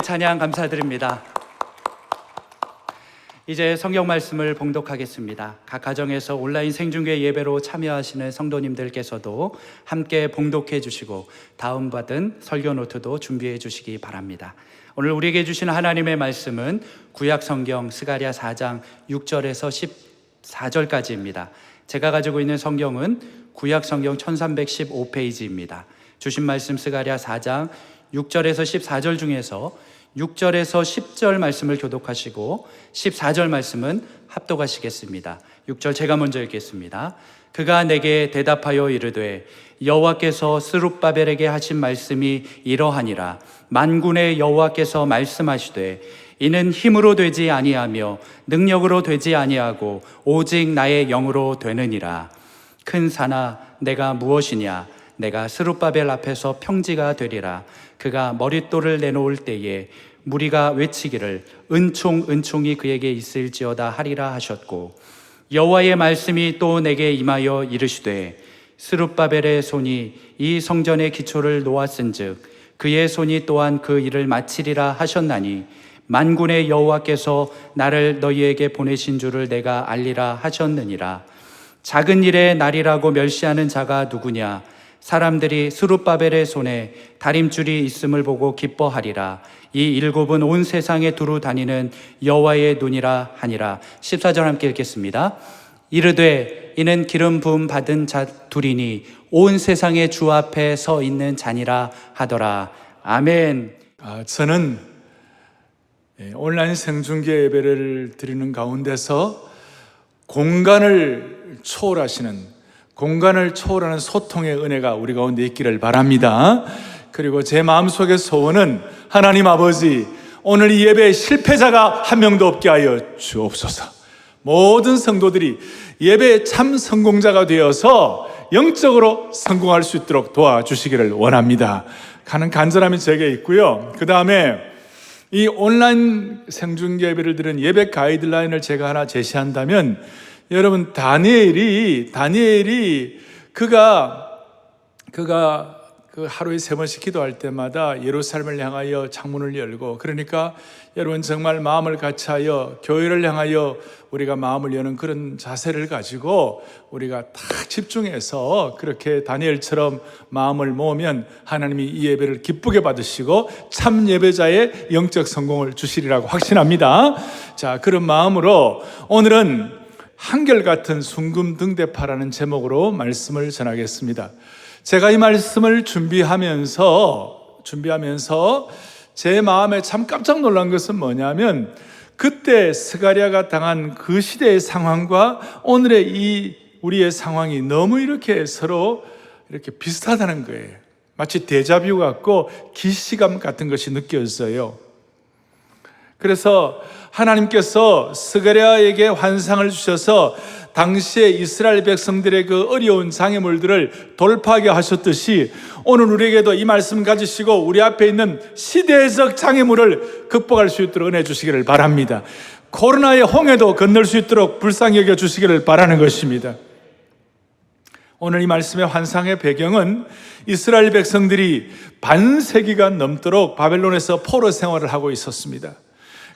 찬양 감사드립니다. 이제 성경 말씀을 봉독하겠습니다. 각 가정에서 온라인 생중계 예배로 참여하시는 성도님들께서도 함께 봉독해 주시고 다운받은 설교 노트도 준비해 주시기 바랍니다. 오늘 우리에게 주시는 하나님의 말씀은 구약 성경 스가랴 4장 6절에서 14절까지입니다. 제가 가지고 있는 성경은 구약 성경 1315페이지입니다. 주신 말씀 스가랴 4장 6절에서 14절 중에서 6절에서 10절 말씀을 교독하시고 14절 말씀은 합독하시겠습니다. 6절 제가 먼저 읽겠습니다. 그가 내게 대답하여 이르되 여호와께서 스룹바벨에게 하신 말씀이 이러하니라. 만군의 여호와께서 말씀하시되 이는 힘으로 되지 아니하며 능력으로 되지 아니하고 오직 나의 영으로 되느니라. 큰 산아 내가 무엇이냐? 내가 스룹바벨 앞에서 평지가 되리라. 그가 머릿돌을 내놓을 때에 무리가 외치기를 은총이 그에게 있을지어다 하리라 하셨고, 여호와의 말씀이 또 내게 임하여 이르시되 스룹바벨의 손이 이 성전의 기초를 놓았은즉 그의 손이 또한 그 일을 마치리라 하셨나니 만군의 여호와께서 나를 너희에게 보내신 줄을 내가 알리라 하셨느니라. 작은 일에 날이라고 멸시하는 자가 누구냐? 사람들이 스룹바벨의 손에 다림줄이 있음을 보고 기뻐하리라. 이 일곱은 온 세상에 두루 다니는 여호와의 눈이라 하니라. 14절 함께 읽겠습니다. 이르되 이는 기름 부음 받은 자 둘이니 온 세상의 주 앞에 서 있는 자니라 하더라. 아멘. 저는 온라인 생중계 예배를 드리는 가운데서 공간을 초월하는 소통의 은혜가 우리 가운데 있기를 바랍니다. 그리고 제 마음속의 소원은 하나님 아버지, 오늘 이 예배에 실패자가 한 명도 없게 하여 주옵소서. 모든 성도들이 예배의 참 성공자가 되어서 영적으로 성공할 수 있도록 도와주시기를 원합니다. 가는 간절함이 제게 있고요. 그 다음에 이 온라인 생중계 예배를 드리는 예배 가이드라인을 제가 하나 제시한다면, 여러분 다니엘이 그가 그 하루에 3번씩 기도할 때마다 예루살렘을 향하여 창문을 열고, 그러니까 여러분 정말 마음을 같이하여 교회를 향하여 우리가 마음을 여는 그런 자세를 가지고 우리가 딱 집중해서 그렇게 다니엘처럼 마음을 모으면 하나님이 이 예배를 기쁘게 받으시고 참 예배자의 영적 성공을 주시리라고 확신합니다. 자, 그런 마음으로 오늘은 한결같은 순금등대파라는 제목으로 말씀을 전하겠습니다. 제가 이 말씀을 준비하면서 제 마음에 참 깜짝 놀란 것은 뭐냐면, 그때 스가랴가 당한 그 시대의 상황과 오늘의 이 우리의 상황이 너무 이렇게 서로 이렇게 비슷하다는 거예요. 마치 데자뷰 같고 기시감 같은 것이 느껴졌어요. 그래서 하나님께서 스가랴에게 환상을 주셔서 당시에 이스라엘 백성들의 그 어려운 장애물들을 돌파하게 하셨듯이 오늘 우리에게도 이 말씀 가지시고 우리 앞에 있는 시대적 장애물을 극복할 수 있도록 은혜 주시기를 바랍니다. 코로나의 홍해도 건널 수 있도록 불쌍히 여겨 주시기를 바라는 것입니다. 오늘 이 말씀의 환상의 배경은 이스라엘 백성들이 반세기가 넘도록 바벨론에서 포로 생활을 하고 있었습니다.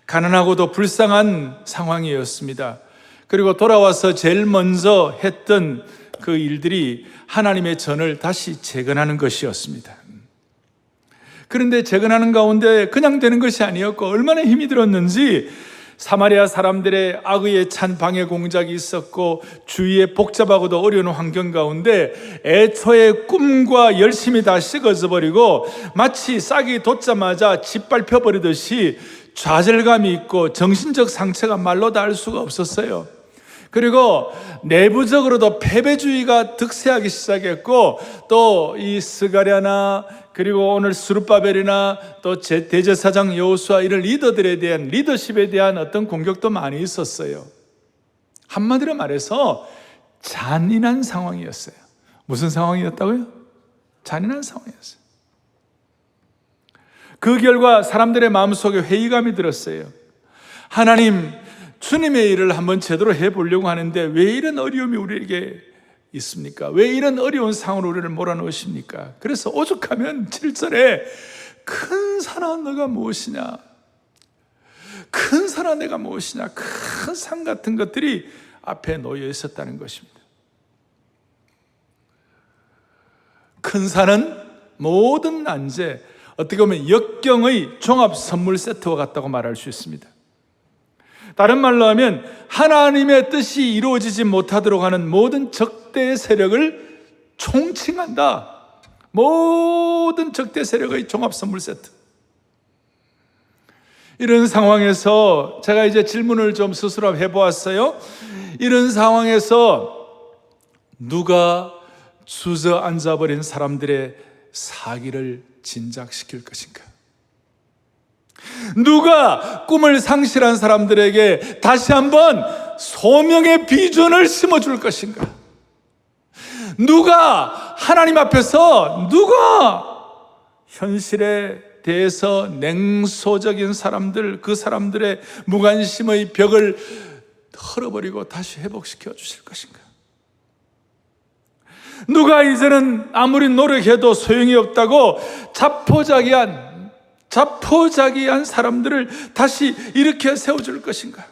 가난하고도 불쌍한 상황이었습니다. 그리고 돌아와서 제일 먼저 했던 그 일들이 하나님의 전을 다시 재건하는 것이었습니다. 그런데 재건하는 가운데 그냥 되는 것이 아니었고 얼마나 힘이 들었는지, 사마리아 사람들의 악의에 찬 방해 공작이 있었고 주위에 복잡하고도 어려운 환경 가운데 애초에 꿈과 열심이 다 식어져 버리고 마치 싹이 돋자마자 짓밟혀 버리듯이 좌절감이 있고 정신적 상처가 말로 다 할 수가 없었어요. 그리고 내부적으로도 패배주의가 득세하기 시작했고, 또 이 스가랴나 그리고 오늘 스룹바벨이나 또 대제사장 여호수아 이런 리더들에 대한 리더십에 대한 어떤 공격도 많이 있었어요. 한마디로 말해서 잔인한 상황이었어요. 무슨 상황이었다고요? 잔인한 상황이었어요. 그 결과 사람들의 마음속에 회의감이 들었어요. 하나님, 주님의 일을 한번 제대로 해보려고 하는데 왜 이런 어려움이 우리에게 있습니까? 왜 이런 어려운 상황으로 우리를 몰아넣으십니까? 그래서 오죽하면 7절에 큰 산아 너가 무엇이냐? 큰 산아 내가 무엇이냐? 큰 산 같은 것들이 앞에 놓여 있었다는 것입니다. 큰 산은 모든 난제, 어떻게 보면 역경의 종합 선물 세트와 같다고 말할 수 있습니다. 다른 말로 하면 하나님의 뜻이 이루어지지 못하도록 하는 모든 적대 세력을 총칭한다. 모든 적대 세력의 종합 선물 세트. 이런 상황에서 제가 이제 질문을 좀 스스로 해보았어요. 이런 상황에서 누가 주저앉아버린 사람들의 사기를 진작시킬 것인가? 누가 꿈을 상실한 사람들에게 다시 한번 소명의 비전을 심어줄 것인가? 누가 하나님 앞에서 누가 현실에 대해서 냉소적인 사람들, 그 사람들의 무관심의 벽을 헐어버리고 다시 회복시켜 주실 것인가? 누가 이제는 아무리 노력해도 소용이 없다고 자포자기한 사람들을 다시 일으켜 세워줄 것인가?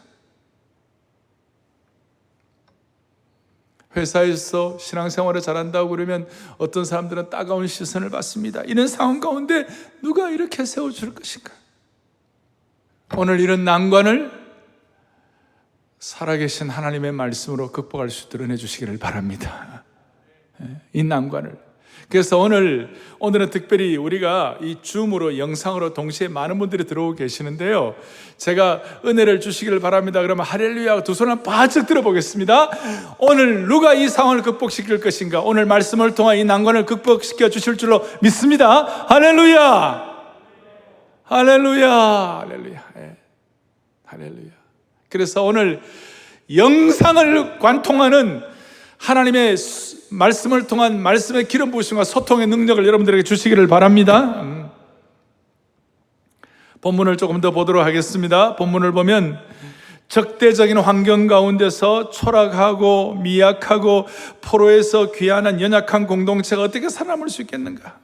회사에서 신앙생활을 잘한다고 그러면 어떤 사람들은 따가운 시선을 받습니다. 이런 상황 가운데 누가 이렇게 세워줄 것인가? 오늘 이런 난관을 살아계신 하나님의 말씀으로 극복할 수 있도록 해주시기를 바랍니다. 이 난관을. 그래서 오늘은 특별히 우리가 이 줌으로 영상으로 동시에 많은 분들이 들어오고 계시는데요. 제가 은혜를 주시기를 바랍니다. 그러면 할렐루야 두 손을 바짝 들어보겠습니다. 오늘 누가 이 상황을 극복시킬 것인가? 오늘 말씀을 통한 이 난관을 극복시켜 주실 줄로 믿습니다. 할렐루야! 할렐루야! 할렐루야! 네. 할렐루야! 그래서 오늘 영상을 관통하는 하나님의 말씀을 통한 말씀의 기름 부으심과 소통의 능력을 여러분들에게 주시기를 바랍니다. 본문을 조금 더 보도록 하겠습니다. 본문을 보면 적대적인 환경 가운데서 초락하고 미약하고 포로에서 귀환한 연약한 공동체가 어떻게 살아남을 수 있겠는가?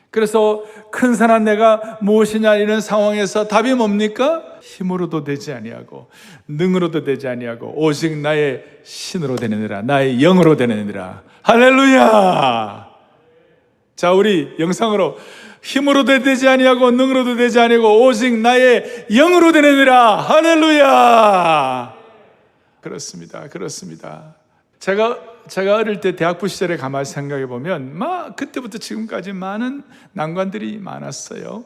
그래서 큰 산아 내가 무엇이냐 이런 상황에서 답이 뭡니까? 힘으로도 되지 아니하고 능으로도 되지 아니하고 오직 나의 신으로 되느니라, 나의 영으로 되느니라. 할렐루야. 자, 우리 영상으로 힘으로도 되지 아니하고 능으로도 되지 아니하고 오직 나의 영으로 되느니라. 할렐루야. 그렇습니다. 제가 어릴 때 대학부 시절에 가만히 생각해 보면 그때부터 지금까지 많은 난관들이 많았어요.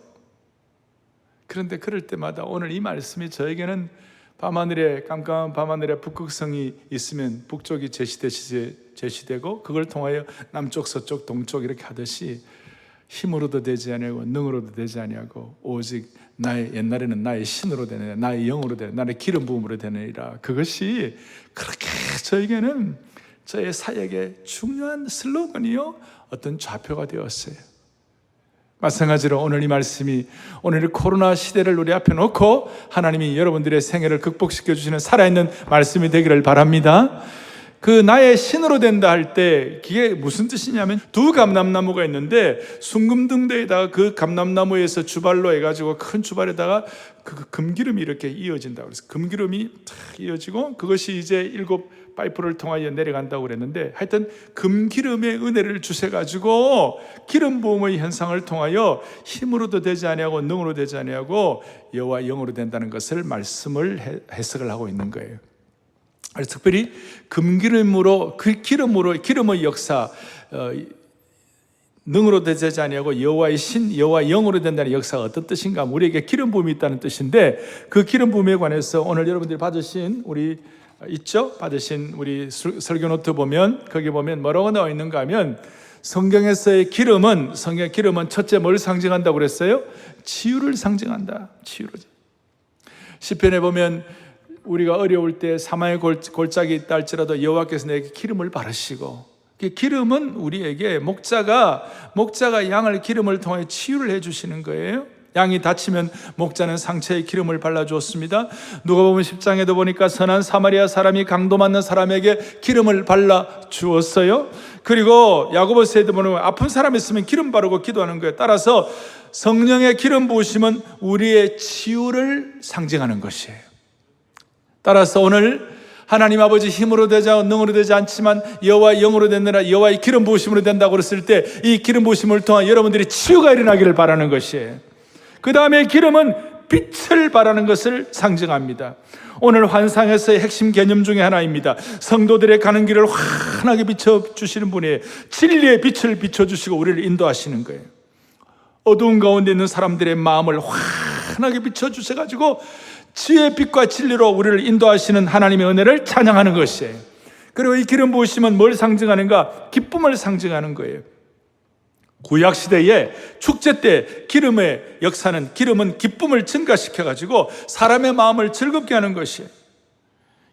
그런데 그럴 때마다 오늘 이 말씀이 저에게는 밤하늘에 깜깜한 밤하늘에 북극성이 있으면 북쪽이 제시되고 그걸 통하여 남쪽 서쪽 동쪽 이렇게 하듯이 힘으로도 되지 아니하고 능으로도 되지 아니하고 오직 옛날에는 나의 신으로 되느니라, 나의 영으로 되느니라, 나의 기름 부음으로 되느니라. 그것이 그렇게 저에게는 저의 사역의 중요한 슬로건이요 어떤 좌표가 되었어요. 마찬가지로 오늘 이 말씀이 오늘 코로나 시대를 우리 앞에 놓고 하나님이 여러분들의 생애를 극복시켜 주시는 살아있는 말씀이 되기를 바랍니다. 그 나의 신으로 된다 할 때 그게 무슨 뜻이냐면 두 감람나무가 있는데 순금등대에다가 그 감람나무에서 주발로 해가지고 큰 주발에다가 그 금기름이 이렇게 이어진다고 그래서 금기름이 탁 이어지고 그것이 이제 7 파이프를 통하여 내려간다고 그랬는데 하여튼 금기름의 은혜를 주셔가지고 기름 부음의 현상을 통하여 힘으로도 되지 아니하고 능으로 되지 아니하고 여호와 영으로 된다는 것을 말씀을 해석을 하고 있는 거예요. 그래서 특별히 금기름으로 그 기름의 역사 능으로 되지 아니하고 여호와의 신 여호와 영으로 된다는 역사가 어떤 뜻인가? 우리에게 기름 부음이 있다는 뜻인데 그 기름 부음에 관해서 오늘 여러분들이 받으신 받으신 우리 설교 노트 보면 거기 보면 뭐라고 나와 있는가 하면 성경의 기름은 첫째 뭘 상징한다고 그랬어요? 치유를 상징한다. 치유를. 시편에 보면 우리가 어려울 때 사망의 골짜기 있다 할지라도 여호와께서 내게 기름을 바르시고 기름은 우리에게 목자가 양을 기름을 통해 치유를 해주시는 거예요. 양이 다치면 목자는 상처에 기름을 발라주었습니다. 누가복음 10장에도 보니까 선한 사마리아 사람이 강도 맞는 사람에게 기름을 발라주었어요. 그리고 야고보서에도 보면 아픈 사람 있으면 기름 바르고 기도하는 거예요. 따라서 성령의 기름 부으심은 우리의 치유를 상징하는 것이에요. 따라서 오늘 하나님 아버지 힘으로 되지 않고 능으로 되지 않지만 여호와의 영으로 되느라 여호와의 기름 부으심으로 된다고 그랬을 때 이 기름 부으심을 통한 여러분들이 치유가 일어나기를 바라는 것이에요. 그 다음에 기름은 빛을 바라는 것을 상징합니다. 오늘 환상에서의 핵심 개념 중에 하나입니다. 성도들의 가는 길을 환하게 비춰주시는 분이 진리의 빛을 비춰주시고 우리를 인도하시는 거예요. 어두운 가운데 있는 사람들의 마음을 환하게 비춰주셔가지고 지혜의 빛과 진리로 우리를 인도하시는 하나님의 은혜를 찬양하는 것이에요. 그리고 이 기름 부으심은 뭘 상징하는가? 기쁨을 상징하는 거예요. 구약시대에 축제 때 기름의 역사는, 기름은 기쁨을 증가시켜가지고 사람의 마음을 즐겁게 하는 것이에요.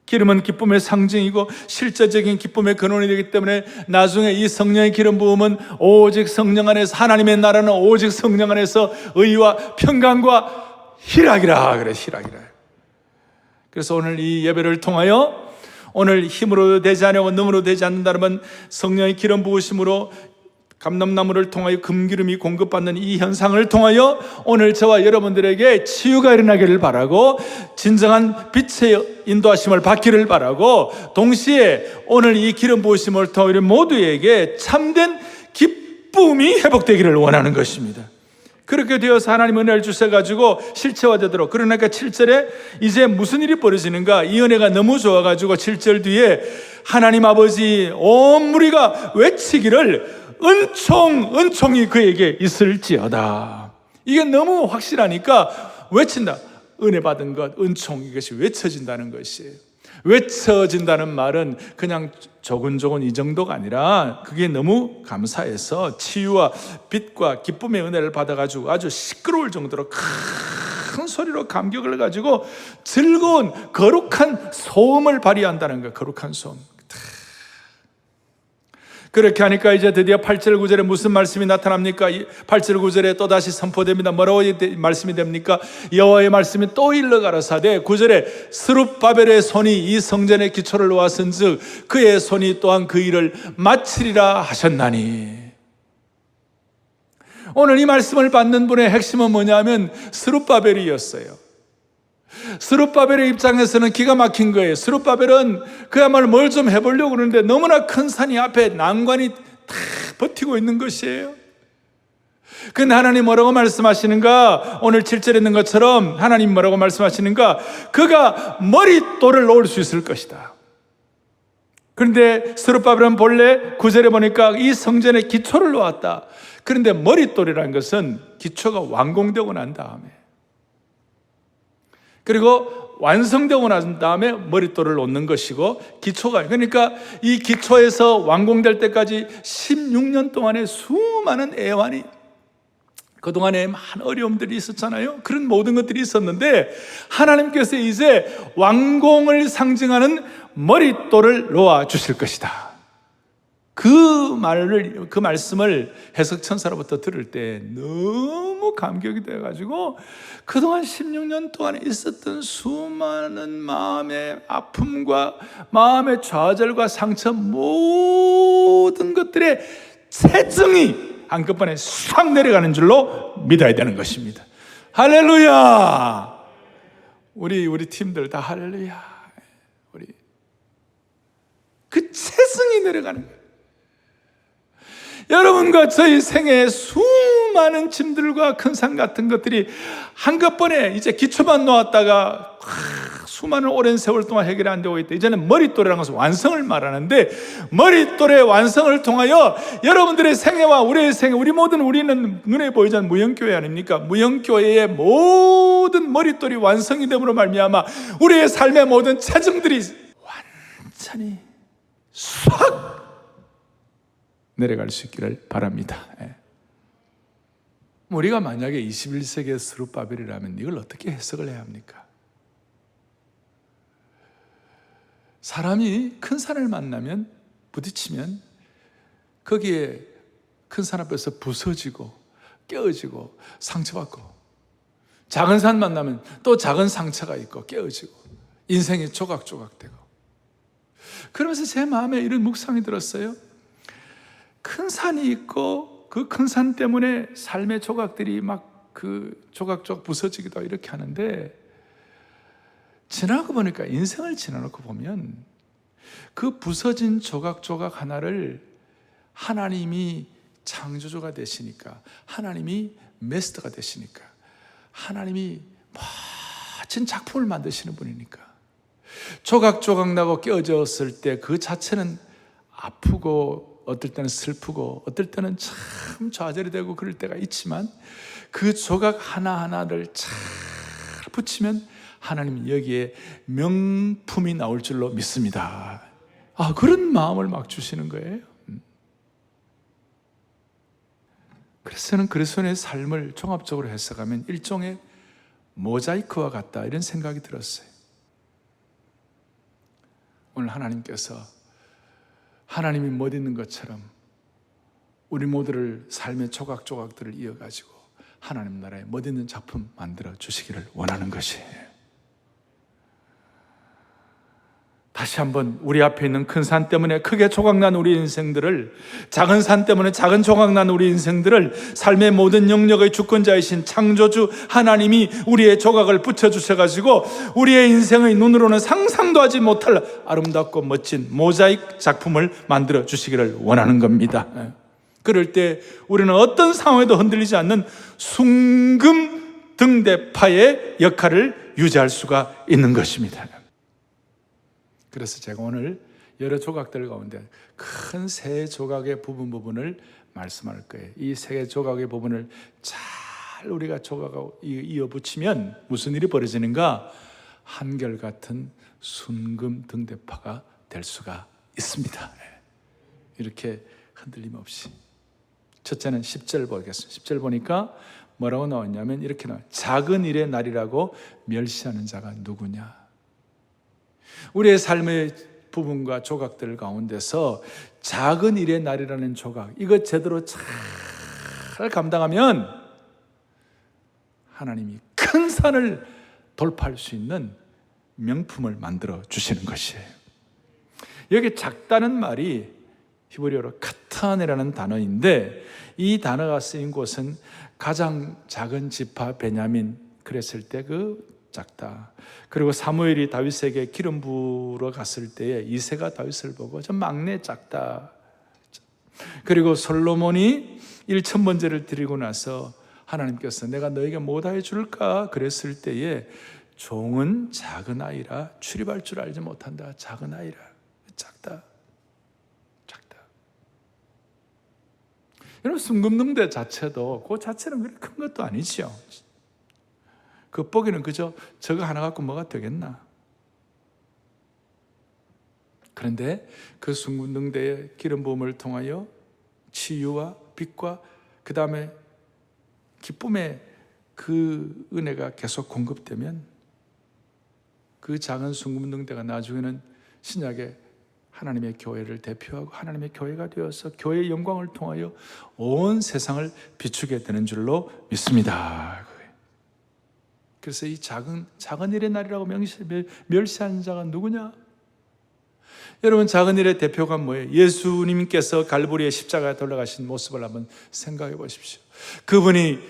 기름은 기쁨의 상징이고 실제적인 기쁨의 근원이 되기 때문에 나중에 이 성령의 기름 부음은 오직 성령 안에서, 하나님의 나라는 오직 성령 안에서 의와 평강과 희락이라 그래, 희락이라. 그래서 오늘 이 예배를 통하여 오늘 힘으로 되지 않고 능으로 되지 않는다면 성령의 기름 부으심으로 감람나무를 통하여 금기름이 공급받는 이 현상을 통하여 오늘 저와 여러분들에게 치유가 일어나기를 바라고 진정한 빛의 인도하심을 받기를 바라고 동시에 오늘 이 기름 부으심을 통해 우리 모두에게 참된 기쁨이 회복되기를 원하는 것입니다. 그렇게 되어서 하나님 은혜를 주셔가지고 실체화되도록. 그러니까 7절에 이제 무슨 일이 벌어지는가? 이 은혜가 너무 좋아가지고 7절 뒤에 하나님 아버지 온 무리가 외치기를 은총이 그에게 있을지어다. 이게 너무 확실하니까 외친다. 은혜 받은 것, 은총, 이것이 외쳐진다는 것이에요. 외쳐진다는 말은 그냥 조근조근 이 정도가 아니라 그게 너무 감사해서 치유와 빛과 기쁨의 은혜를 받아가지고 아주 시끄러울 정도로 큰 소리로 감격을 가지고 즐거운 거룩한 소음을 발휘한다는 거예요. 거룩한 소음. 그렇게 하니까 이제 드디어 8절 9절에 무슨 말씀이 나타납니까? 8절 9절에 또다시 선포됩니다. 뭐라고 말씀이 됩니까? 여호와의 말씀이 또 일러 가라사대 9절에 스룹바벨의 손이 이 성전의 기초를 놓았은즉 그의 손이 또한 그 일을 마치리라 하셨나니. 오늘 이 말씀을 받는 분의 핵심은 뭐냐면 스룹바벨이었어요. 스룹바벨의 입장에서는 기가 막힌 거예요. 스룹바벨은 그야말로 뭘 좀 해보려고 그러는데 너무나 큰 산이 앞에 난관이 다 버티고 있는 것이에요. 근데 하나님 뭐라고 말씀하시는가? 오늘 7절에 있는 것처럼 하나님 뭐라고 말씀하시는가? 그가 머릿돌을 놓을 수 있을 것이다. 그런데 스룹바벨은 본래 9절에 보니까 이 성전의 기초를 놓았다. 그런데 머릿돌이라는 것은 기초가 완공되고 난 다음에, 그리고 완성되고 난 다음에 머릿돌을 놓는 것이고, 기초가, 그러니까 이 기초에서 완공될 때까지 16년 동안의 수많은 애환이, 그동안에 많은 어려움들이 있었잖아요. 그런 모든 것들이 있었는데 하나님께서 이제 완공을 상징하는 머릿돌을 놓아 주실 것이다. 그 말씀을 해석천사로부터 들을 때 너무 감격이 되어가지고 그동안 16년 동안 있었던 수많은 마음의 아픔과 마음의 좌절과 상처, 모든 것들의 체증이 한꺼번에 싹 내려가는 줄로 믿어야 되는 것입니다. 할렐루야! 우리 팀들 다 할렐루야! 그 체증이 내려가는 거예요. 여러분과 저희 생애에 수많은 짐들과 큰 산 같은 것들이 한꺼번에 이제 기초만 놓았다가 수많은 오랜 세월 동안 해결이 안 되고 있다. 이제는 머릿돌이라는 것은 완성을 말하는데, 머릿돌의 완성을 통하여 여러분들의 생애와 우리의 생애, 우리는 눈에 보이지 않는 무형교회 아닙니까? 무형교회의 모든 머릿돌이 완성이 됨으로 말미암아 우리의 삶의 모든 체증들이 완전히 싹 내려갈 수 있기를 바랍니다. 우리가 만약에 21세기의 스룹바벨이라면 이걸 어떻게 해석을 해야 합니까? 사람이 큰 산을 만나면, 부딪히면 거기에 큰 산 앞에서 부서지고 깨어지고 상처받고, 작은 산 만나면 또 작은 상처가 있고 깨어지고 인생이 조각조각 되고, 그러면서 제 마음에 이런 묵상이 들었어요. 큰 산이 있고 그 큰 산 때문에 삶의 조각들이 막 그 조각조각 부서지기도 하고 이렇게 하는데, 지나고 보니까, 인생을 지나놓고 보면 그 부서진 조각조각 하나를 하나님이 창조주가 되시니까, 하나님이 메스터가 되시니까, 하나님이 멋진 작품을 만드시는 분이니까, 조각조각 나고 깨어졌을 때 그 자체는 아프고 어떨 때는 슬프고 어떨 때는 참 좌절이 되고 그럴 때가 있지만, 그 조각 하나하나를 잘 붙이면 하나님이 여기에 명품이 나올 줄로 믿습니다. 그런 마음을 막 주시는 거예요. 그래서 저는 그리스도인의 삶을 종합적으로 해석하면 일종의 모자이크와 같다, 이런 생각이 들었어요. 오늘 하나님께서 하나님이 못 있는 것처럼 우리 모두를 삶의 조각조각들을 이어가지고 하나님 나라에 못 있는 작품 만들어 주시기를 원하는 것이에요. 다시 한번 우리 앞에 있는 큰 산 때문에 크게 조각난 우리 인생들을, 작은 산 때문에 작은 조각난 우리 인생들을 삶의 모든 영역의 주권자이신 창조주 하나님이 우리의 조각을 붙여주셔가지고 우리의 인생의 눈으로는 상상도 하지 못할 아름답고 멋진 모자이크 작품을 만들어 주시기를 원하는 겁니다. 그럴 때 우리는 어떤 상황에도 흔들리지 않는 숭금등대파의 역할을 유지할 수가 있는 것입니다. 그래서 제가 오늘 여러 조각들 가운데 큰 세 조각의 부분을 말씀할 거예요. 이 세 조각의 부분을 잘 우리가 조각하고 이어붙이면 무슨 일이 벌어지는가? 한결같은 순금등대파가 될 수가 있습니다. 이렇게 흔들림 없이. 첫째는 10절 보겠습니다. 10절 보니까 뭐라고 나왔냐면 이렇게 나와요. 작은 일의 날이라고 멸시하는 자가 누구냐? 우리의 삶의 부분과 조각들 가운데서 작은 일의 날이라는 조각, 이거 제대로 잘 감당하면 하나님이 큰 산을 돌파할 수 있는 명품을 만들어 주시는 것이에요. 여기 작다는 말이 히브리어로 카타네라는 단어인데, 이 단어가 쓰인 곳은 가장 작은 지파 베냐민, 그랬을 때 그 작다. 그리고 사무엘이 다윗에게 기름 부으러 갔을 때에 이새가 다윗을 보고 저 막내 작다. 그리고 솔로몬이 1000번제를 드리고 나서 하나님께서 내가 너에게 뭐다 해줄까? 그랬을 때에 종은 작은 아이라 출입할 줄 알지 못한다. 작은 아이라. 작다. 여러분, 순금등대 자체도 그 자체는 그렇게 큰 것도 아니지요. 겉보기는 그저 저거 하나 갖고 뭐가 되겠나. 그런데 그 순금등대의 기름 부음을 통하여 치유와 빛과 그 다음에 기쁨의 그 은혜가 계속 공급되면 그 작은 순금등대가 나중에는 신약의 하나님의 교회를 대표하고 하나님의 교회가 되어서 교회의 영광을 통하여 온 세상을 비추게 되는 줄로 믿습니다. 그래서 이 작은 일의 날이라고 멸시하는 자가 누구냐? 여러분, 작은 일의 대표가 뭐예요? 예수님께서 갈보리의 십자가에 돌아가신 모습을 한번 생각해 보십시오. 그분이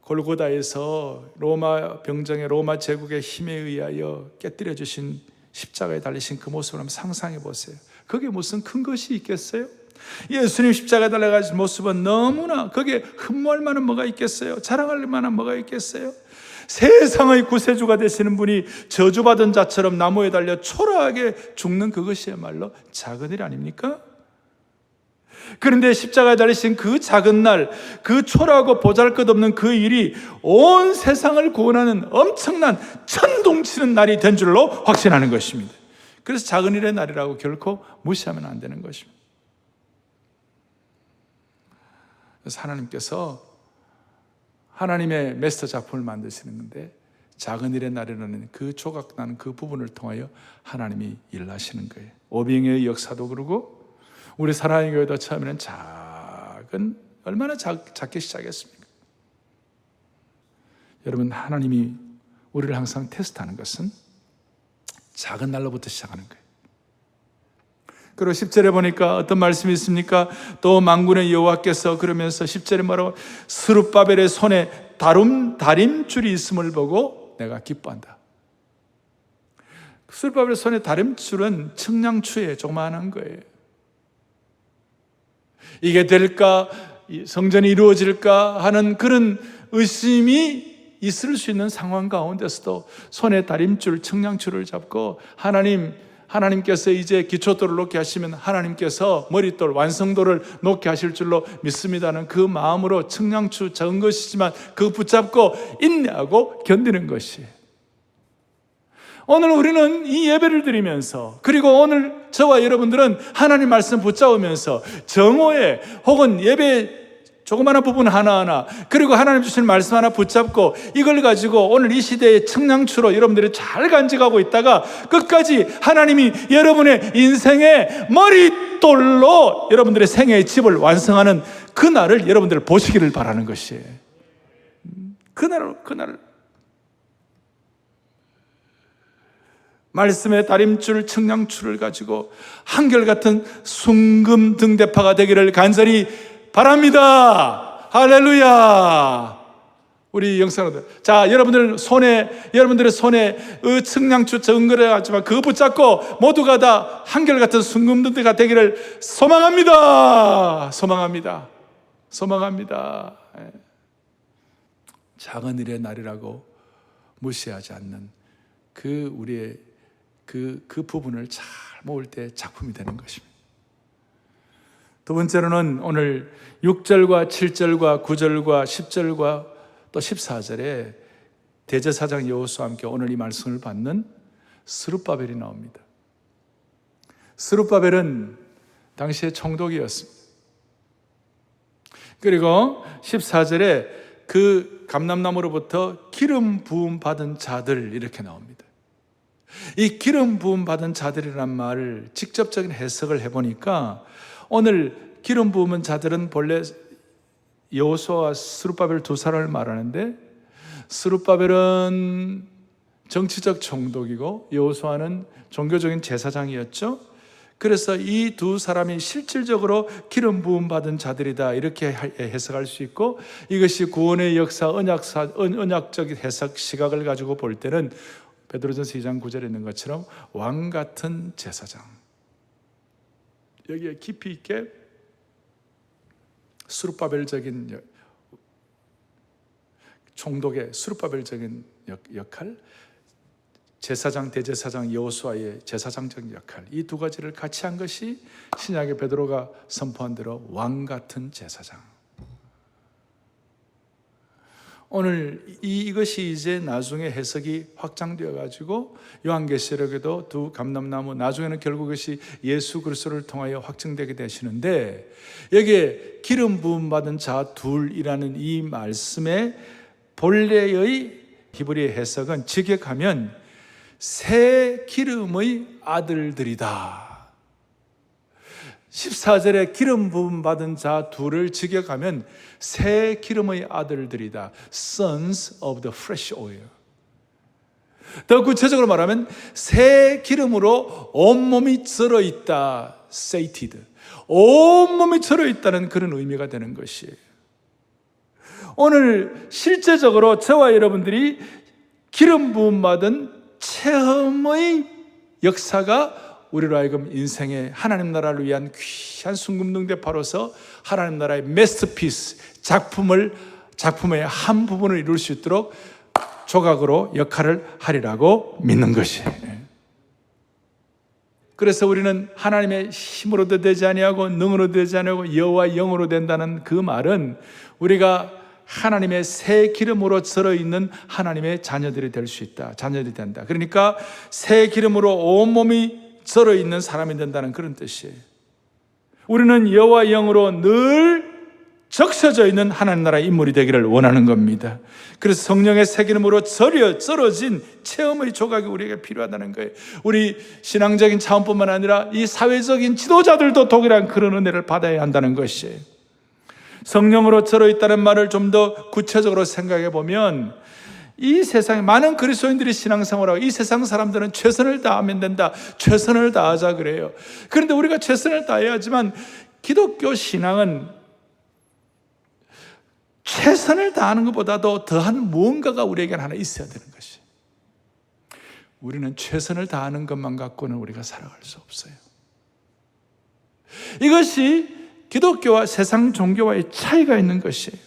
골고다에서 로마 병정의 로마 제국의 힘에 의하여 깨뜨려 주신 십자가에 달리신 그 모습을 한번 상상해 보세요. 그게 무슨 큰 것이 있겠어요? 예수님 십자가에 달려가신 모습은 너무나, 거기에 흠모할 만한 뭐가 있겠어요? 자랑할 만한 뭐가 있겠어요? 세상의 구세주가 되시는 분이 저주받은 자처럼 나무에 달려 초라하게 죽는 그것이야말로 작은 일 아닙니까? 그런데 십자가에 달리신 그 작은 날, 그 초라하고 보잘것없는 그 일이 온 세상을 구원하는 엄청난 천둥치는 날이 된 줄로 확신하는 것입니다. 그래서 작은 일의 날이라고 결코 무시하면 안 되는 것입니다. 그래서 하나님께서 하나님의 메스터 작품을 만드시는 건데, 작은 일의 날이라는 그 조각나는 그 부분을 통하여 하나님이 일하시는 거예요. 오병이의 역사도 그러고 우리 사랑의 교회도 처음에는 얼마나 작게 시작했습니까? 여러분, 하나님이 우리를 항상 테스트하는 것은 작은 날로부터 시작하는 거예요. 그리고 10절에 보니까 어떤 말씀이 있습니까? 또 만군의 여호와께서 그러면서 10절에 말하고 스룹바벨의 손에 다림줄이 있음을 보고 내가 기뻐한다. 스룹바벨의 손에 다림줄은 측량추에 조그마한 거예요. 이게 될까? 성전이 이루어질까? 하는 그런 의심이 있을 수 있는 상황 가운데서도 손에 다림줄, 측량줄을 잡고 하나님께서 이제 기초돌을 놓게 하시면 하나님께서 머릿돌, 완성도를 놓게 하실 줄로 믿습니다는 그 마음으로 측량추 적은 것이지만 그거 붙잡고 인내하고 견디는 것이에요. 오늘 우리는 이 예배를 드리면서, 그리고 오늘 저와 여러분들은 하나님 말씀 붙잡으면서 정오에 혹은 예배 조그마한 부분 하나하나, 그리고 하나님 주신 말씀 하나 붙잡고 이걸 가지고 오늘 이 시대의 측량추로 여러분들이 잘 간직하고 있다가 끝까지 하나님이 여러분의 인생의 머릿돌로 여러분들의 생애의 집을 완성하는 그날을 여러분들 보시기를 바라는 것이에요. 그날을 말씀의 다림줄, 측량추를 가지고 한결같은 순금 등대파가 되기를 간절히 바랍니다. 할렐루야. 우리 영상들, 자, 여러분들의 손에 측량추 적은 거를 하지만 그거 붙잡고 모두가 다 한결같은 순금 등대가 되기를 소망합니다. 작은 일의 날이라고 무시하지 않는 우리의 그 부분을 잘 모을 때 작품이 되는 것입니다. 두 번째로는 오늘 6절과 7절과 9절과 10절과 또 14절에 대제사장 여호수아와 함께 오늘 이 말씀을 받는 스룹바벨이 나옵니다. 스룹바벨은 당시의 총독이었습니다. 그리고 14절에 그 감람나무로부터 기름 부음 받은 자들 이렇게 나옵니다. 이 기름 부음 받은 자들이란 말을 직접적인 해석을 해보니까 오늘 기름 부음은 자들은 본래 여호수아와 스룹바벨 두 사람을 말하는데, 스룹바벨은 정치적 총독이고 여호수아는 종교적인 제사장이었죠. 그래서 이 두 사람이 실질적으로 기름 부음 받은 자들이다 이렇게 해석할 수 있고, 이것이 구원의 역사, 언약적인 해석 시각을 가지고 볼 때는 베드로전서 2장 9절에 있는 것처럼 왕 같은 제사장, 여기에 깊이 있게 스룹바벨적인 총독의 스룹바벨적인 역할, 제사장, 대제사장 여호수아의 제사장적인 역할, 이 두 가지를 같이 한 것이 신약의 베드로가 선포한 대로 왕 같은 제사장. 오늘 이것이 이제 나중에 해석이 확장되어 가지고 요한계시록에도 두 감람나무, 나중에는 결국 이것이 예수 그리스도를 통하여 확증되게 되시는데, 여기에 기름 부음 받은 자 둘이라는 이 말씀의 본래의 히브리 해석은 직역하면 새 기름의 아들들이다. 14절에 기름 부음 받은 자 둘을 직역하면 새 기름의 아들들이다. Sons of the fresh oil. 더 구체적으로 말하면 새 기름으로 온몸이 절어 있다. Sated. 온몸이 절어 있다는 그런 의미가 되는 것이에요. 오늘 실제적으로 저와 여러분들이 기름 부음 받은 체험의 역사가 우리로 하여금 인생의 하나님 나라를 위한 귀한 순금등대파로서 하나님 나라의 마스터피스, 작품의 한 부분을 이룰 수 있도록 조각으로 역할을 하리라고 믿는 것이에요. 그래서 우리는 하나님의 힘으로도 되지 아니하고 능으로도 되지 아니하고 여호와의 영으로 된다는 그 말은 우리가 하나님의 새 기름으로 절어있는 하나님의 자녀들이 될 수 있다. 자녀들이 된다. 그러니까 새 기름으로 온몸이 절어있는 사람이 된다는 그런 뜻이에요. 우리는 여호와의 영으로 늘 적셔져 있는 하나님 나라의 인물이 되기를 원하는 겁니다. 그래서 성령의 새 기름으로 절어진 체험의 조각이 우리에게 필요하다는 거예요. 우리 신앙적인 차원뿐만 아니라 이 사회적인 지도자들도 동일한 그런 은혜를 받아야 한다는 것이에요. 성령으로 절어 있다는 말을 좀 더 구체적으로 생각해 보면 이 세상에 많은 그리스도인들이 신앙생활하고 이 세상 사람들은 최선을 다하면 된다, 최선을 다하자 그래요. 그런데 우리가 최선을 다해야지만 기독교 신앙은 최선을 다하는 것보다도 더한 무언가가 우리에게는 하나 있어야 되는 것이, 우리는 최선을 다하는 것만 갖고는 우리가 살아갈 수 없어요. 이것이 기독교와 세상 종교와의 차이가 있는 것이에요.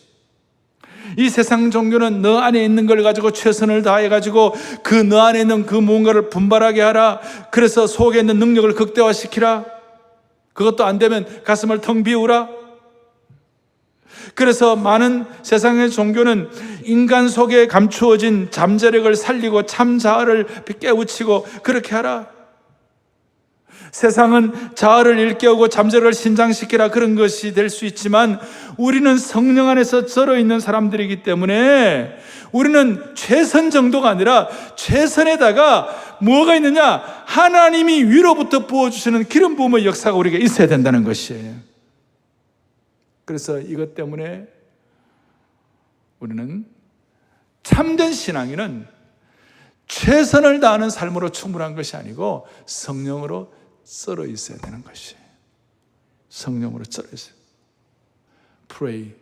이 세상 종교는 너 안에 있는 걸 가지고 최선을 다해가지고 그 너 안에 있는 그 무언가를 분발하게 하라, 그래서 속에 있는 능력을 극대화시키라, 그것도 안 되면 가슴을 텅 비우라. 그래서 많은 세상의 종교는 인간 속에 감추어진 잠재력을 살리고 참 자아를 깨우치고 그렇게 하라. 세상은 자아를 일깨우고 잠재력을 신장시키라, 그런 것이 될 수 있지만 우리는 성령 안에서 절어 있는 사람들이기 때문에 우리는 최선 정도가 아니라 최선에다가 뭐가 있느냐, 하나님이 위로부터 부어주시는 기름 부음의 역사가 우리에게 있어야 된다는 것이에요. 그래서 이것 때문에 우리는 참된 신앙인은 최선을 다하는 삶으로 충분한 것이 아니고 성령으로 썰어 있어야 되는 것이에요. 성령으로 썰어 있어요. Pray,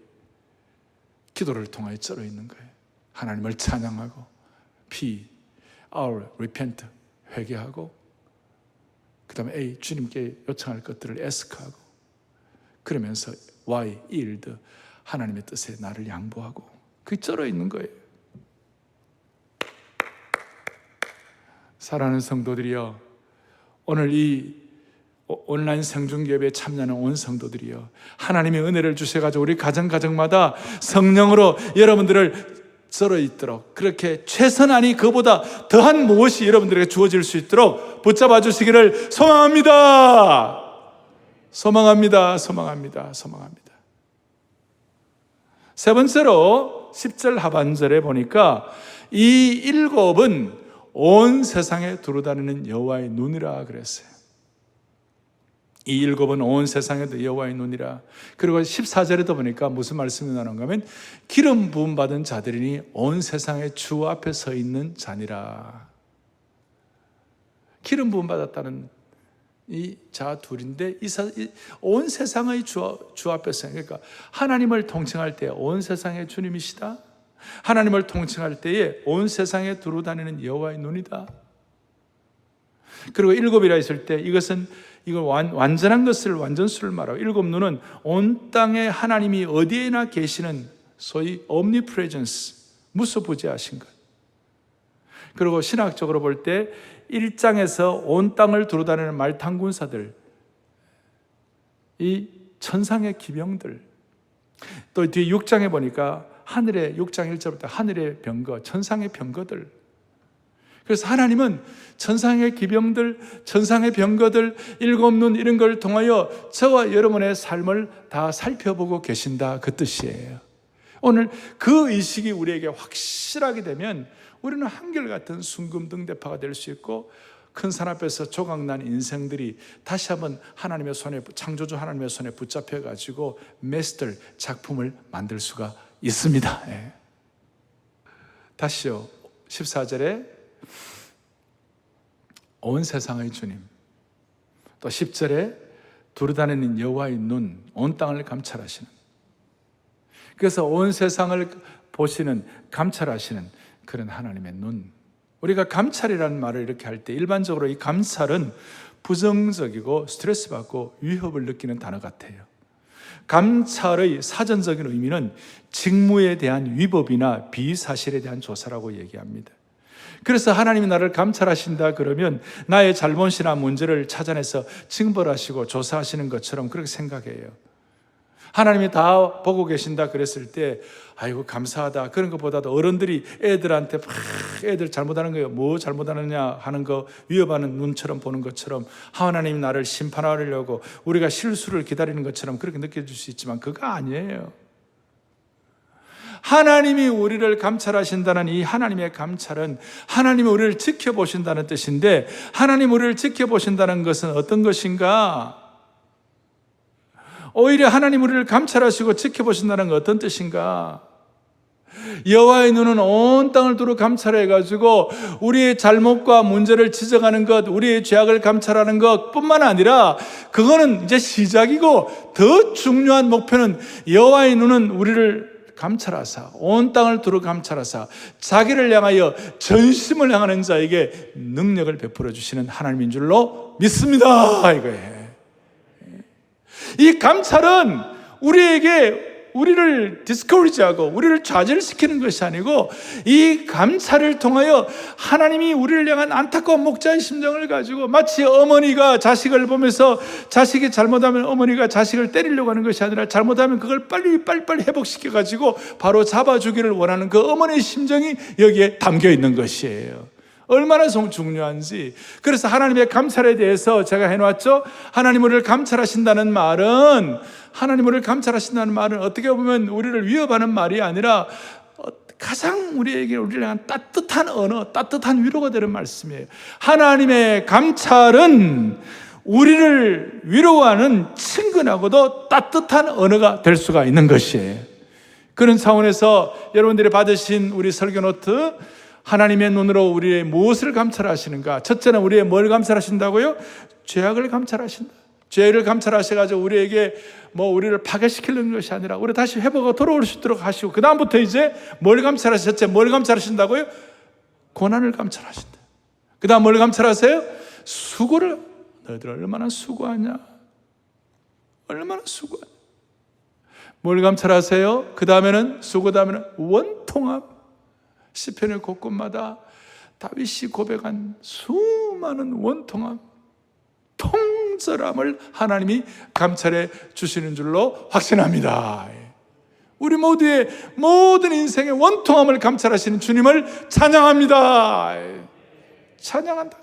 기도를 통하여 썰어 있는 거예요. 하나님을 찬양하고, P, our, repent, 회개하고, 그 다음에 A, 주님께 요청할 것들을 ask하고, 그러면서 Y, yield, 하나님의 뜻에 나를 양보하고, 그게 쩔어 있는 거예요. 사랑하는 성도들이여, 오늘 이 온라인 생중계배에 참여하는 온 성도들이여, 하나님의 은혜를 주셔가지고 우리 가정마다 성령으로 여러분들을 썰어 있도록, 그렇게 최선 아니 그보다 더한 무엇이 여러분들에게 주어질 수 있도록 붙잡아 주시기를 소망합니다. 소망합니다. 소망합니다. 소망합니다. 세 번째로 10절 하반절에 보니까 이 일곱은 온 세상에 두루다니는 여호와의 눈이라 그랬어요. 이 일곱은 온 세상에도 여호와의 눈이라. 그리고 14절에도 보니까 무슨 말씀이 나오는가 하면 기름 부음 받은 자들이니 온 세상의 주 앞에 서 있는 자니라. 기름 부음 받았다는 이 자 둘인데 온 세상의 주 앞에 서, 그러니까 하나님을 통칭할 때 온 세상의 주님이시다, 하나님을 통칭할 때에 온 세상에 두루다니는 여호와의 눈이다. 그리고 일곱이라 했을 때 이것은 이걸 완전한 것을, 완전수를 말하고, 일곱 눈은 온 땅에 하나님이 어디에나 계시는 소위 omnipresence, 무소부재하신 것. 그리고 신학적으로 볼 때 1장에서 온 땅을 두루다니는 말탄군사들, 이 천상의 기병들, 또 뒤에 6장에 보니까 하늘의 6장 1절부터 하늘의 병거, 천상의 병거들. 그래서 하나님은 천상의 기병들, 천상의 병거들, 일곱 눈 이런 걸 통하여 저와 여러분의 삶을 다 살펴보고 계신다, 그 뜻이에요. 오늘 그 의식이 우리에게 확실하게 되면 우리는 한결같은 순금등대파가 될 수 있고, 큰 산 앞에서 조각난 인생들이 다시 한번 하나님의 손에, 창조주 하나님의 손에 붙잡혀가지고 메스터 작품을 만들 수가 있습니다. 예. 다시요, 14절에 온 세상의 주님, 또 10절에 두루다니는 여호와의 눈, 온 땅을 감찰하시는, 그래서 온 세상을 보시는, 감찰하시는 그런 하나님의 눈. 우리가 감찰이라는 말을 이렇게 할 때 일반적으로 이 감찰은 부정적이고 스트레스 받고 위협을 느끼는 단어 같아요. 감찰의 사전적인 의미는 직무에 대한 위법이나 비사실에 대한 조사라고 얘기합니다. 그래서 하나님이 나를 감찰하신다 그러면 나의 잘못이나 문제를 찾아내서 징벌하시고 조사하시는 것처럼 그렇게 생각해요. 하나님이 다 보고 계신다 그랬을 때 아이고 감사하다, 그런 것보다도 어른들이 애들한테 막 애들 잘못하는 거예요, 뭐 잘못하느냐 하는 거 위협하는 눈처럼 보는 것처럼 하나님이 나를 심판하려고 우리가 실수를 기다리는 것처럼 그렇게 느껴질 수 있지만 그거 아니에요. 하나님이 우리를 감찰하신다는 이 하나님의 감찰은 하나님이 우리를 지켜보신다는 뜻인데, 하나님 우리를 지켜보신다는 것은 어떤 것인가? 오히려 하나님 우리를 감찰하시고 지켜보신다는 건 어떤 뜻인가? 여호와의 눈은 온 땅을 두루 감찰해가지고 우리의 잘못과 문제를 지적하는 것, 우리의 죄악을 감찰하는 것뿐만 아니라 그거는 이제 시작이고 더 중요한 목표는 여호와의 눈은 우리를 감찰하사 온 땅을 두루 감찰하사 자기를 향하여 전심을 향하는 자에게 능력을 베풀어 주시는 하나님인 줄로 믿습니다. 이거예요. 이 감찰은 우리를 디스커리지하고 우리를 좌절시키는 것이 아니고 이 감찰을 통하여 하나님이 우리를 향한 안타까운 목자의 심정을 가지고 마치 어머니가 자식을 보면서 자식이 잘못하면 어머니가 자식을 때리려고 하는 것이 아니라 잘못하면 그걸 빨리 회복시켜 가지고 바로 잡아주기를 원하는 그 어머니의 심정이 여기에 담겨 있는 것이에요. 얼마나 중요한지. 그래서 하나님의 감찰에 대해서 제가 해놨죠. 하나님 우리를 감찰하신다는 말은 어떻게 보면 우리를 위협하는 말이 아니라 가장 우리를 향한 따뜻한 언어, 따뜻한 위로가 되는 말씀이에요. 하나님의 감찰은 우리를 위로하는 친근하고도 따뜻한 언어가 될 수가 있는 것이에요. 그런 차원에서 여러분들이 받으신 우리 설교 노트, 하나님의 눈으로 우리의 무엇을 감찰하시는가? 첫째는 우리의 뭘 감찰하신다고요? 죄악을 감찰하신다. 죄를 감찰하셔가지고 우리에게 우리를 파괴시키는 것이 아니라 우리 다시 회복하고 돌아올 수 있도록 하시고, 그 다음부터 이제 뭘 감찰하셨죠? 뭘 감찰하신다고요? 고난을 감찰하신다. 그 다음 뭘 감찰하세요? 수고를. 너희들 얼마나 수고하냐? 얼마나 수고하냐? 뭘 감찰하세요? 그 다음에는 수고 다음에는 원통함. 시편의 곳곳마다 다윗이 고백한 수많은 원통함, 통절함을 하나님이 감찰해 주시는 줄로 확신합니다. 우리 모두의 모든 인생의 원통함을 감찰하시는 주님을 찬양합니다. 찬양한다.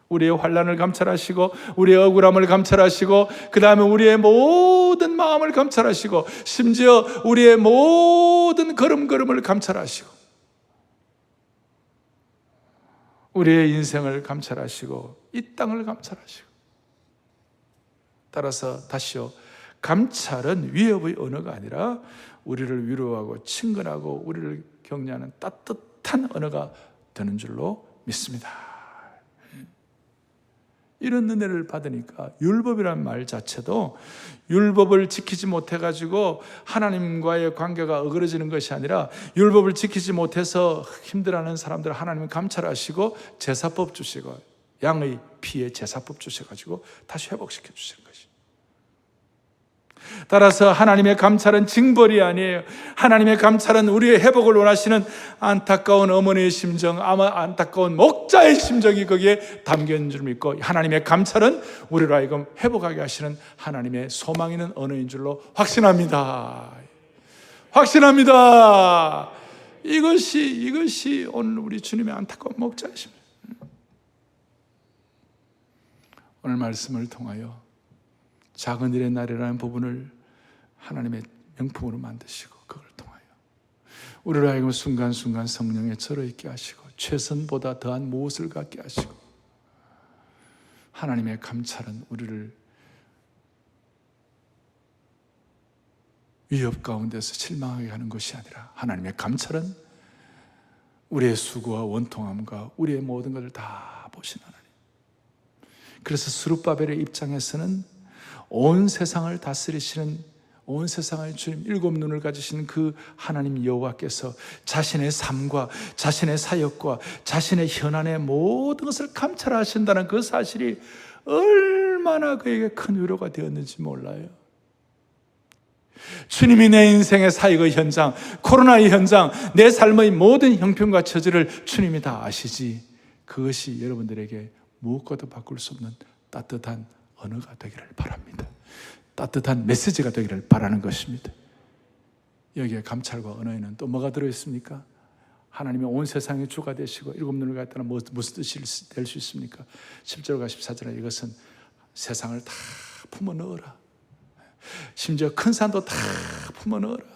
우리의 환난을 감찰하시고 우리의 억울함을 감찰하시고 그 다음에 우리의 모든 마음을 감찰하시고 심지어 우리의 모든 걸음걸음을 감찰하시고 우리의 인생을 감찰하시고 이 땅을 감찰하시고, 따라서 다시요, 감찰은 위협의 언어가 아니라 우리를 위로하고 친근하고 우리를 격려하는 따뜻한 언어가 되는 줄로 믿습니다. 이런 은혜를 받으니까 율법이란 말 자체도 율법을 지키지 못해가지고 하나님과의 관계가 어그러지는 것이 아니라 율법을 지키지 못해서 힘들어하는 사람들을 하나님은 감찰하시고 제사법 주시고 양의 피에 제사법 주셔가지고 다시 회복시켜 주시는 것이. 따라서 하나님의 감찰은 징벌이 아니에요. 하나님의 감찰은 우리의 회복을 원하시는 안타까운 어머니의 심정, 아마 안타까운 목자의 심정이 거기에 담겨 있는 줄 믿고, 하나님의 감찰은 우리로 하여금 회복하게 하시는 하나님의 소망 있는 언어인 줄로 확신합니다. 확신합니다. 이것이 오늘 우리 주님의 안타까운 목자의 심정. 오늘 말씀을 통하여 작은 일의 날이라는 부분을 하나님의 명품으로 만드시고 그걸 통하여 우리를 하여금 순간순간 성령에 절어있게 하시고 최선보다 더한 무엇을 갖게 하시고, 하나님의 감찰은 우리를 위협 가운데서 실망하게 하는 것이 아니라 하나님의 감찰은 우리의 수고와 원통함과 우리의 모든 것을 다 보신 하나님. 그래서 스룹바벨의 입장에서는 온 세상을 다스리시는 온 세상의 주님, 일곱 눈을 가지신 그 하나님 여호와께서 자신의 삶과 자신의 사역과 자신의 현안의 모든 것을 감찰하신다는 그 사실이 얼마나 그에게 큰 위로가 되었는지 몰라요. 주님이 내 인생의 사역의 현장, 코로나의 현장, 내 삶의 모든 형편과 처지를 주님이 다 아시지, 그것이 여러분들에게 무엇과도 바꿀 수 없는 따뜻한 언어가 되기를 바랍니다. 따뜻한 메시지가 되기를 바라는 것입니다. 여기에 감찰과 언어에는 또 뭐가 들어있습니까? 하나님의 온 세상의 주가 되시고 일곱 눈을 갖다는 무슨 뜻이 될 수 있습니까? 10절과 14절에 이것은 세상을 다 품어 넣어라. 심지어 큰 산도 다 품어 넣어라.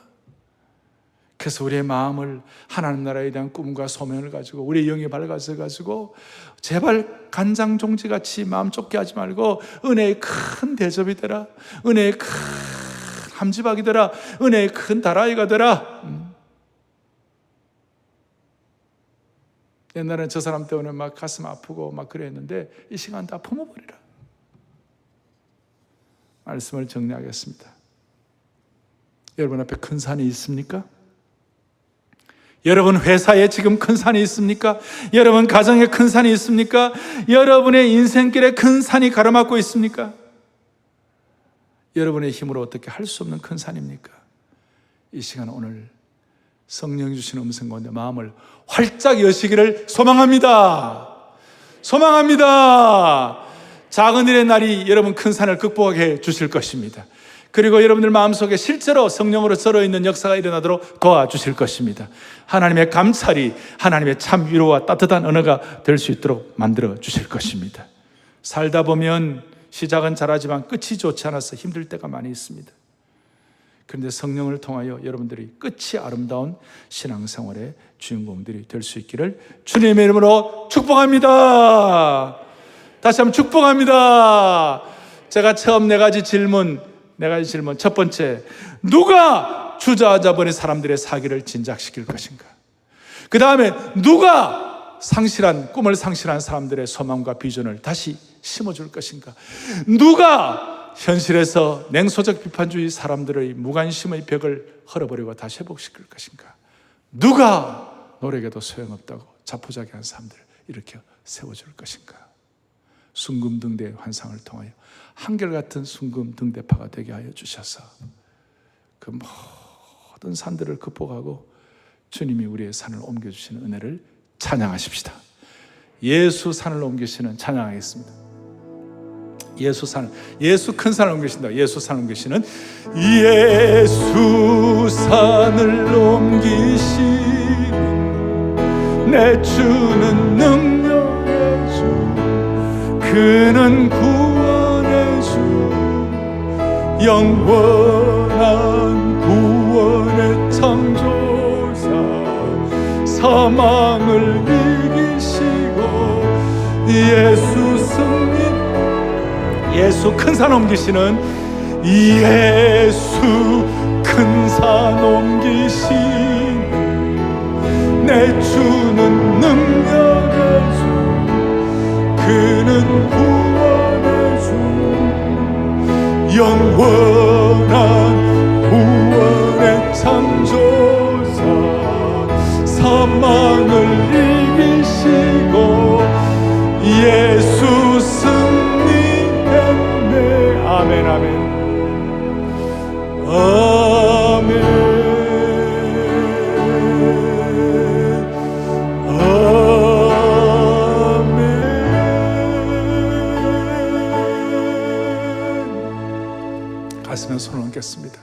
그래서 우리의 마음을 하나님 나라에 대한 꿈과 소명을 가지고 우리의 영이 밝아져 가지고 제발 간장종지같이 마음 좁게 하지 말고 은혜의 큰 대접이 되라, 은혜의 큰 함지박이 되라, 은혜의 큰 다라이가 되라. 옛날에는 저 사람 때문에 막 가슴 아프고 막 그랬는데 이 시간 다 품어버리라. 말씀을 정리하겠습니다. 여러분 앞에 큰 산이 있습니까? 여러분 회사에 지금 큰 산이 있습니까? 여러분 가정에 큰 산이 있습니까? 여러분의 인생길에 큰 산이 가로막고 있습니까? 여러분의 힘으로 어떻게 할 수 없는 큰 산입니까? 이 시간 오늘 성령 주신 음성 가운데 마음을 활짝 여시기를 소망합니다. 소망합니다. 작은 일의 날이 여러분 큰 산을 극복하게 주실 것입니다. 그리고 여러분들 마음속에 실제로 성령으로 절어있는 역사가 일어나도록 도와주실 것입니다. 하나님의 감찰이 하나님의 참 위로와 따뜻한 언어가 될 수 있도록 만들어 주실 것입니다. 살다 보면 시작은 잘하지만 끝이 좋지 않아서 힘들 때가 많이 있습니다. 그런데 성령을 통하여 여러분들이 끝이 아름다운 신앙생활의 주인공들이 될 수 있기를 주님의 이름으로 축복합니다. 다시 한번 축복합니다. 제가 처음 네 가지 질문. 첫 번째, 누가 주저앉아버린 사람들의 사기를 진작시킬 것인가? 그 다음에 누가 꿈을 상실한 사람들의 소망과 비전을 다시 심어줄 것인가? 누가 현실에서 냉소적 비판주의 사람들의 무관심의 벽을 헐어버리고 다시 회복시킬 것인가? 누가 노력해도 소용없다고 자포자기한 사람들을 일으켜 세워줄 것인가? 순금등대의 환상을 통하여 한결같은 순금등대파가 되게 하여 주셔서 그 모든 산들을 극복하고 주님이 우리의 산을 옮겨주시는 은혜를 찬양하십시다. 예수 산을 옮기시는 찬양하겠습니다. 예수 큰 산을 옮기신다. 예수 산을 옮기시는 예수 산을 옮기시는 내 주는 능력의 주, 그는 구원의 주, 영원한 구원의 창조자, 사망을 이기시고 예수 승리, 예수 큰 산 옮기시는 예수 큰 산 옮기시는 내 주는 능력의 주, 그는 구원의 주, 영원한 구원의 창조자, 사망을 이기시고 예수 승리했네. 아멘 아멘 아멘 가슴에 손을 얹겠습니다.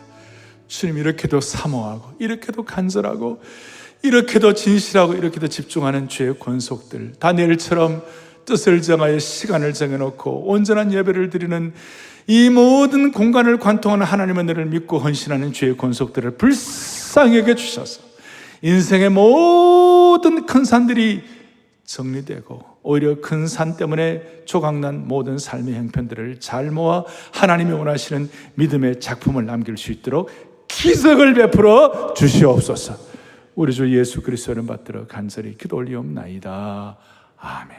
주님, 이렇게도 사모하고 이렇게도 간절하고 이렇게도 진실하고 이렇게도 집중하는 주의 권속들, 다니엘처럼 뜻을 정하여 시간을 정해놓고 온전한 예배를 드리는 이 모든 공간을 관통하는 하나님의 은혜를 믿고 헌신하는 주의 권속들을 불쌍히 여겨 주셔서 인생의 모든 큰 산들이 정리되고 오히려 큰 산 때문에 조각난 모든 삶의 형편들을 잘 모아 하나님이 원하시는 믿음의 작품을 남길 수 있도록 기적을 베풀어 주시옵소서. 우리 주 예수 그리스도를 받들어 간절히 기도 올리옵나이다. 아멘.